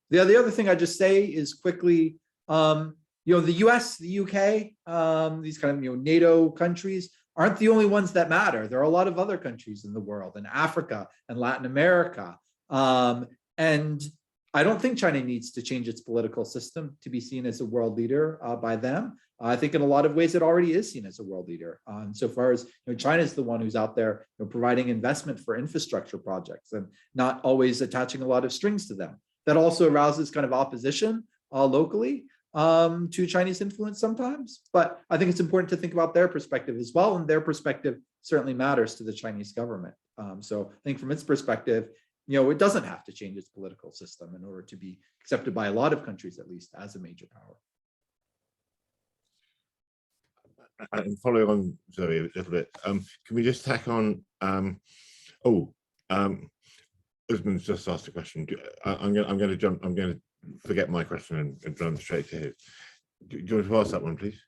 The other thing I just say is quickly, the US, the UK, these kind of NATO countries aren't the only ones that matter. There are a lot of other countries in the world, in Africa and Latin America. And I don't think China needs to change its political system to be seen as a world leader by them. I think in a lot of ways it already is seen as a world leader. So far as China is the one who's out there providing investment for infrastructure projects and not always attaching a lot of strings to them. That also arouses kind of opposition locally to Chinese influence sometimes. But I think it's important to think about their perspective as well, and their perspective certainly matters to the Chinese government. So I think from its perspective, it doesn't have to change its political system in order to be accepted by a lot of countries, at least, as a major power. And following on, Zoe, a little bit, can we just tack on? Usman's just asked a question. I'm going to forget my question and jump straight to his. Do you want to ask that one, please?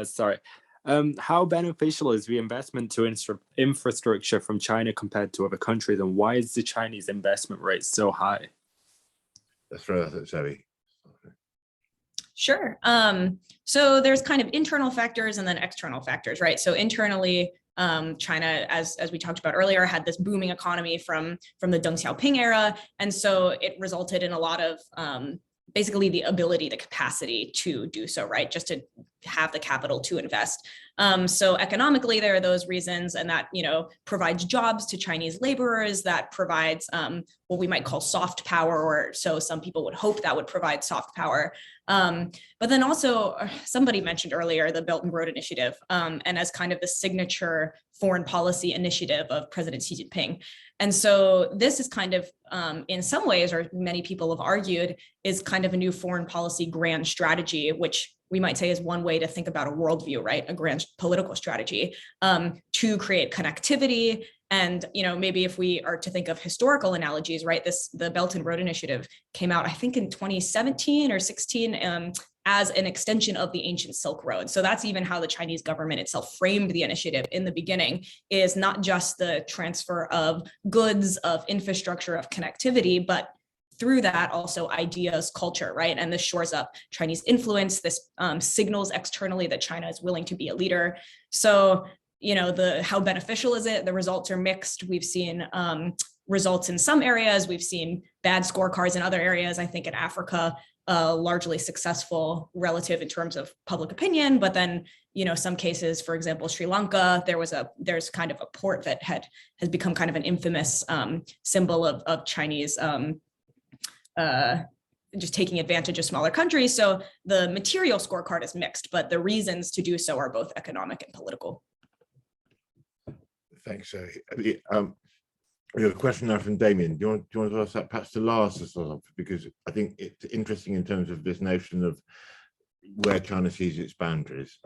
Sorry. How beneficial is reinvestment to infrastructure from China compared to other countries, and why is the Chinese investment rate so high? Let's throw that at Zoe. Sure. So there's kind of internal factors and then external factors, right? So internally, China, as we talked about earlier, had this booming economy from the Deng Xiaoping era. And so it resulted in a lot of basically the ability, the capacity to do so, right? Just to have the capital to invest. So economically, there are those reasons, and that, provides jobs to Chinese laborers, that provides what we might call soft power, or so some people would hope that would provide soft power. But then also, somebody mentioned earlier the Belt and Road Initiative, and as kind of the signature foreign policy initiative of President Xi Jinping. And so this is kind of, in some ways, or many people have argued, is kind of a new foreign policy grand strategy, which we might say is one way to think about a worldview, right? A grand political strategy to create connectivity. And, maybe if we are to think of historical analogies, right, the Belt and Road Initiative came out, I think in 2017 or 16, as an extension of the ancient Silk Road. So that's even how the Chinese government itself framed the initiative in the beginning, is not just the transfer of goods, of infrastructure, of connectivity, but through that also ideas, culture, right? And this shores up Chinese influence. This signals externally that China is willing to be a leader. So, how beneficial is it? The results are mixed. We've seen results in some areas. We've seen bad scorecards in other areas. I think in Africa, largely successful relative in terms of public opinion. But then, some cases, for example, Sri Lanka, there's kind of a port that has become kind of an infamous symbol of Chinese just taking advantage of smaller countries. So the material scorecard is mixed, but the reasons to do so are both economic and political. Thanks, Zoe. We have a question now from Damien. Do you want to ask that perhaps to Lars to start off? Because I think it's interesting in terms of this notion of where China sees its boundaries.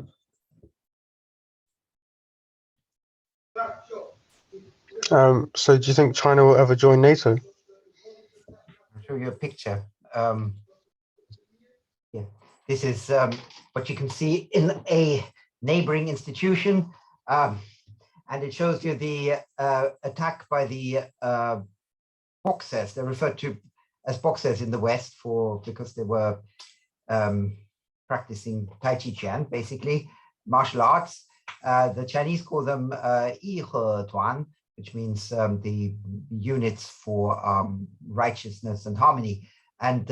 So do you think China will ever join NATO? I'll show you a picture. This is what you can see in a neighboring institution. And it shows you the attack by the Boxers. They're referred to as Boxers in the West because they were practicing Tai Chi Chuan, basically martial arts. The Chinese call them Yi He Tuan, which means the units for righteousness and harmony. And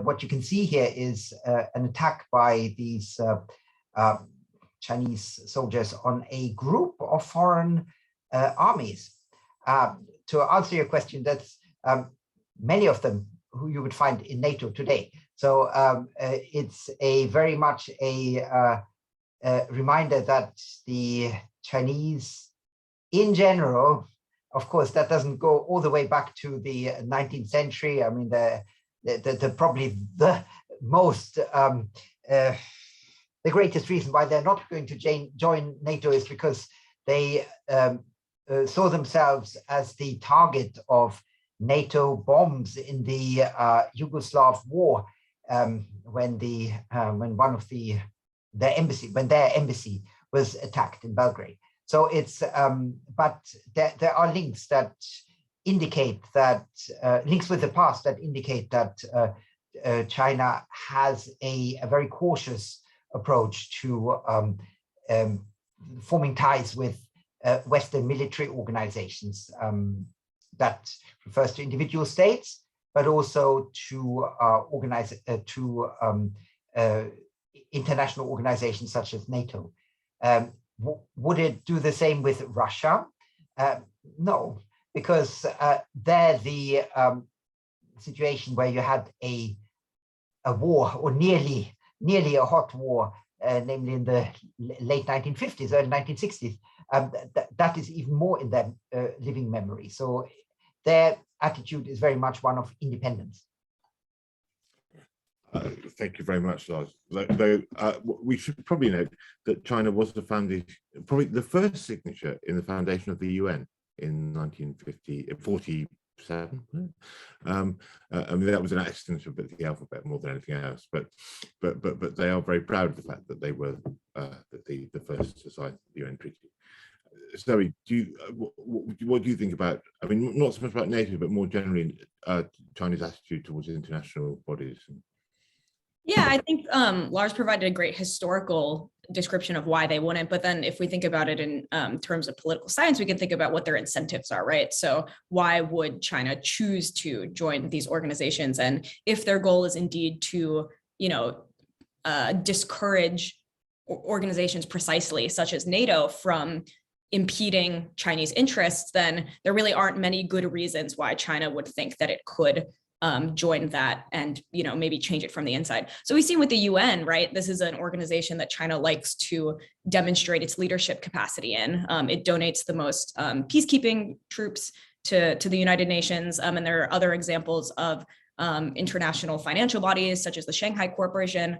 what you can see here is an attack by these Chinese soldiers on a group of foreign armies. To answer your question, that's many of them who you would find in NATO today. So it's a very much a reminder that the Chinese in general, of course, that doesn't go all the way back to the 19th century. I mean, the probably the most the greatest reason why they're not going to join NATO is because they saw themselves as the target of NATO bombs in the Yugoslav war, when their embassy was attacked in Belgrade. So it's but there are links that indicate that links with the past that indicate that China has a very cautious approach to forming ties with Western military organizations. That refers to individual states, but also to international organizations such as NATO. Would it do the same with Russia? No, because there the situation where you had a war, or nearly a hot war, namely in the late 1950s, early 1960s, that is even more in their living memory. So their attitude is very much one of independence. Thank you very much, Lars. We should probably note that China was probably the first signature in the foundation of the UN in 1947. I mean, that was an accident of the alphabet more than anything else. But they are very proud of the fact that they were the first to sign the UN treaty. Zoe, what do you think about? I mean, not so much about NATO, but more generally, China's attitude towards international bodies. Yeah, I think Lars provided a great historical description of why they wouldn't. But then if we think about it in terms of political science, we can think about what their incentives are, right? So why would China choose to join these organizations? And if their goal is indeed to, discourage organizations precisely, such as NATO, from impeding Chinese interests, then there really aren't many good reasons why China would think that it could join that and maybe change it from the inside. So we've seen with the UN, right? This is an organization that China likes to demonstrate its leadership capacity in. It donates the most peacekeeping troops to the United Nations, and there are other examples of international financial bodies such as the Shanghai Corporation,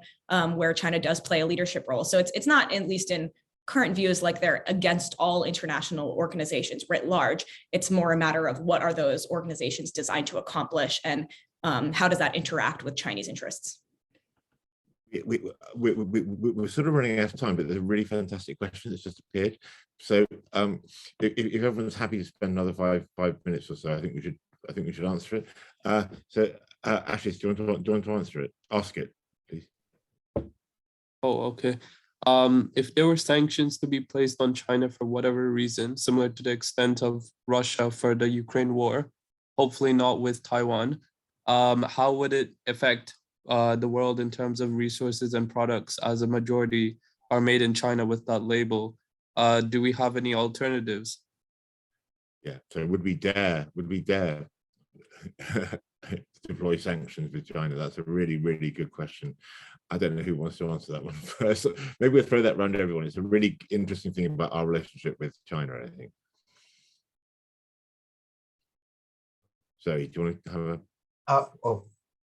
where China does play a leadership role. So it's not, at least in current views, like they're against all international organizations writ large. It's more a matter of what are those organizations designed to accomplish, and how does that interact with Chinese interests? We're sort of running out of time, but there's a really fantastic question that's just appeared. So if everyone's happy to spend another five minutes or so, I think we should answer it. So Ashley, do you want to answer it? Ask it, please. Oh, okay. If there were sanctions to be placed on China for whatever reason, similar to the extent of Russia for the Ukraine war, hopefully not with Taiwan, how would it affect the world in terms of resources and products, as a majority are made in China with that label? Do we have any alternatives? Yeah, so would we dare deploy sanctions with China? That's a really, really good question. I don't know who wants to answer that one first. Maybe we'll throw that round to everyone. It's a really interesting thing about our relationship with China, I think. Zoe, do you want to have a...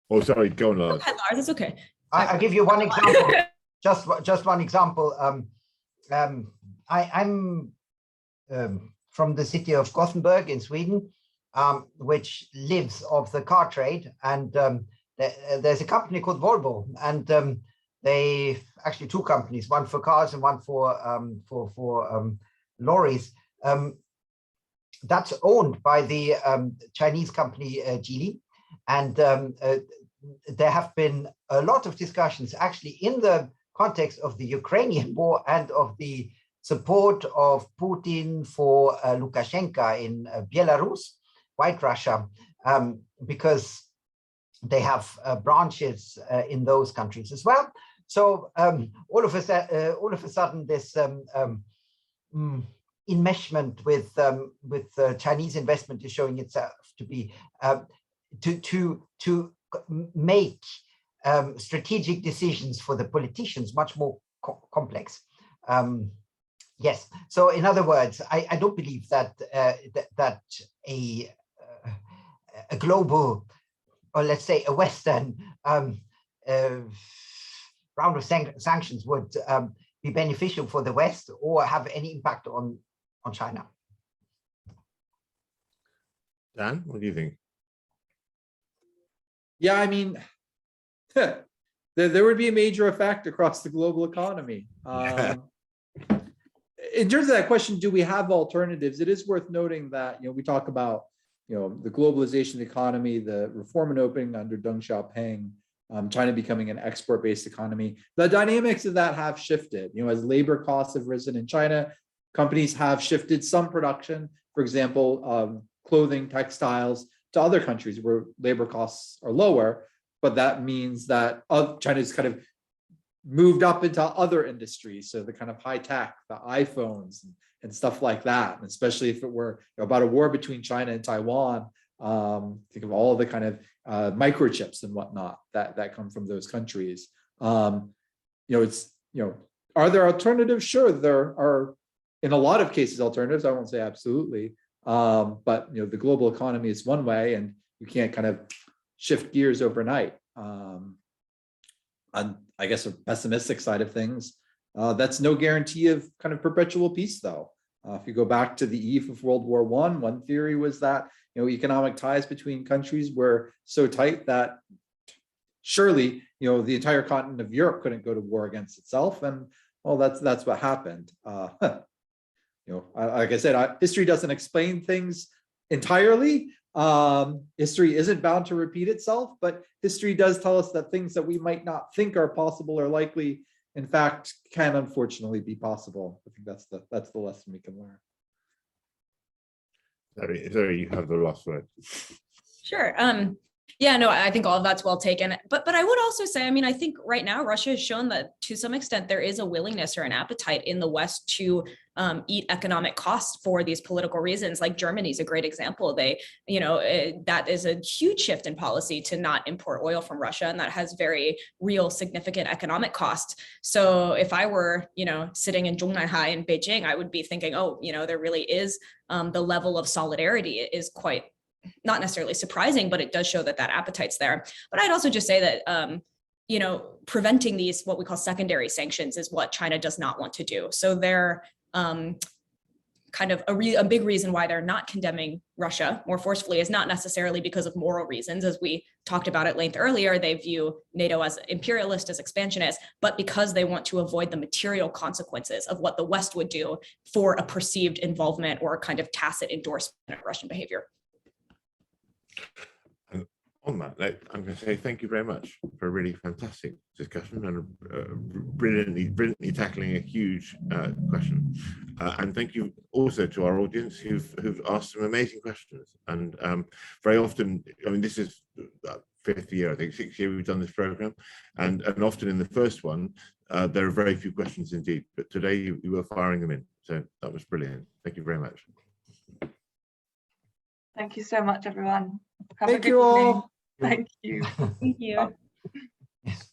Oh, sorry, go on, Lars. Go ahead, Lars, it's okay. I'll give you one example. just one example. I'm from the city of Gothenburg in Sweden, which lives off the car trade, and there's a company called Volvo, and they actually two companies, one for cars and one for lorries. That's owned by the Chinese company Geely, and there have been a lot of discussions actually in the context of the Ukrainian war and of the support of Putin for Lukashenko in Belarus, White Russia, because they have branches in those countries as well. So all of a sudden, this enmeshment with Chinese investment is showing itself to be to make strategic decisions for the politicians much more complex. Yes. So in other words, I don't believe that that a global, or let's say a Western round of sanctions would be beneficial for the West or have any impact on China. Dan, what do you think? Yeah, I mean, there would be a major effect across the global economy. In terms of that question, do we have alternatives? It is worth noting that, we talk about, the globalization of the economy, the reform and opening under Deng Xiaoping, China becoming an export-based economy. The dynamics of that have shifted. As labor costs have risen in China, companies have shifted some production, for example, clothing, textiles, to other countries where labor costs are lower. But that means that China's kind of moved up into other industries. So the kind of high tech, the iPhones and stuff like that. And especially if it were about a war between China and Taiwan, think of all the kind of microchips and whatnot that come from those countries. Are there alternatives? Sure, there are in a lot of cases alternatives. I won't say absolutely, but the global economy is one way, and you can't kind of shift gears overnight. On, I guess, a pessimistic side of things, that's no guarantee of kind of perpetual peace, though. If you go back to the eve of World War I, one theory was that economic ties between countries were so tight that surely the entire continent of Europe couldn't go to war against itself, and well, that's what happened. Like I said, history doesn't explain things entirely. History isn't bound to repeat itself, but history does tell us that things that we might not think are possible or likely, in fact, can unfortunately be possible. I think that's the lesson we can learn. Sorry, you have the last word. Sure. Yeah, no, I think all of that's well taken. But I would also say, I think right now Russia has shown that to some extent there is a willingness or an appetite in the West to eat economic costs for these political reasons. Like Germany is a great example. They, that is a huge shift in policy to not import oil from Russia, and that has very real significant economic costs. So if I were, sitting in Zhongnanhai in Beijing, I would be thinking, oh, there really is the level of solidarity is quite not necessarily surprising, but it does show that appetite's there. But I'd also just say that, preventing these, what we call secondary sanctions, is what China does not want to do. So they're kind of a big reason why they're not condemning Russia more forcefully is not necessarily because of moral reasons. As we talked about at length earlier, they view NATO as imperialist, as expansionist, but because they want to avoid the material consequences of what the West would do for a perceived involvement or a kind of tacit endorsement of Russian behavior. And on that note, I'm going to say thank you very much for a really fantastic discussion and brilliantly tackling a huge question. And thank you also to our audience who've asked some amazing questions. And very often, this is the 5th year, I think 6th year we've done this program, and often in the first one there are very few questions indeed. But today you were firing them in, so that was brilliant. Thank you very much. Thank you so much, everyone. Have Thank a good you evening. all. Thank you. Thank you.